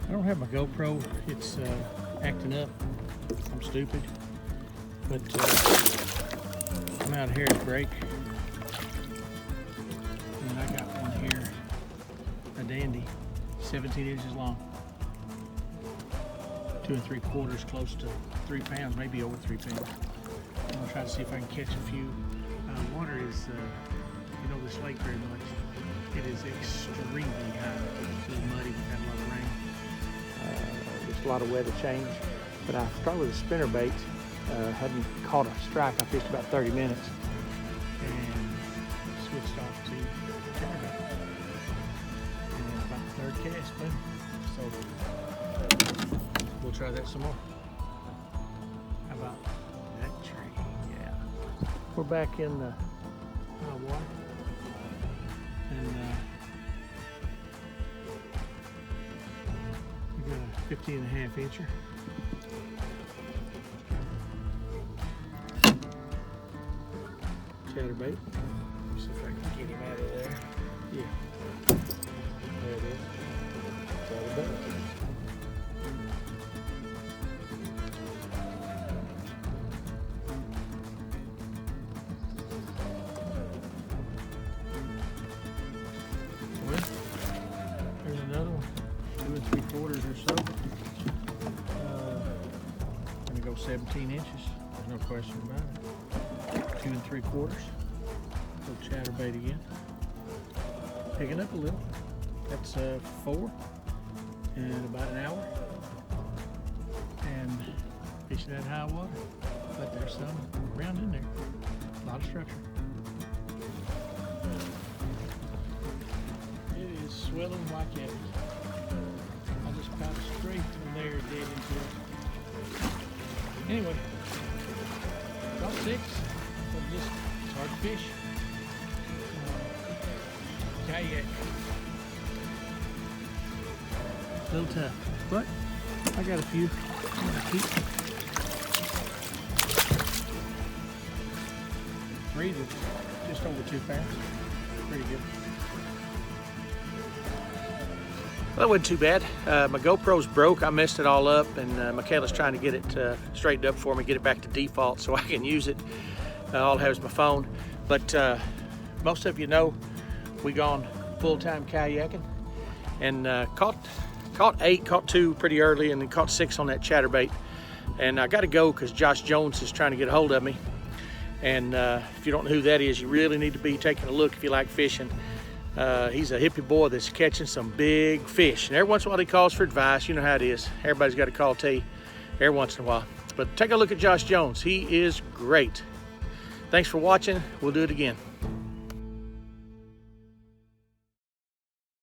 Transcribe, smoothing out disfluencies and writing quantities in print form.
I don't have my GoPro. It's acting up. I'm stupid. But I'm out here at break. And I got one here, a dandy, 17 inches long. 2 3/4, close to 3 pounds, maybe over 3 pounds. I'm gonna try to see if I can catch a few. Water is, you know this lake very much. It is extremely high. It's a little muddy, we've had a lot of rain. There's a lot of weather change. But I started with a spinnerbait. Hadn't caught a strike. I fished about 30 minutes and switched off to chatterbait. And about the 3rd cast, boom. So we'll try that some more. How about that tree? Yeah. We're back in the water. And we got a 15.5 incher. Chatterbait. See if I can get him out of there. Yeah. There it is. Chatterbait. Well, there's another one. 2 3/4 or so. Gonna go 17 inches. There's no question about it. 2 3/4. Little chatterbait again. Picking up a little. That's 4 in about an hour. And fishing at high water. But there's some around in there. A lot of structure. It is swelling like that. I just caught straight from there dead into it. Anyway, caught 6. Just, it's hard to fish. Kayak. A little tough, but I got a few. I'm gonna keep. Breathing just over 2 pounds. Pretty good. Well, that wasn't too bad. My GoPro's broke. I messed it all up, and Michaela's trying to get it straightened up for me, get it back to default so I can use it. All I have is my phone. But most of you know we gone full-time kayaking, and caught 8, caught 2 pretty early, and then caught 6 on that chatterbait. And I got to go because Josh Jones is trying to get a hold of me. And if you don't know who that is, you really need to be taking a look if you like fishing. He's a hippie boy that's catching some big fish. And every once in a while he calls for advice. You know how it is. Everybody's got to call T every once in a while. But take a look at Josh Jones. He is great. Thanks for watching. We'll do it again.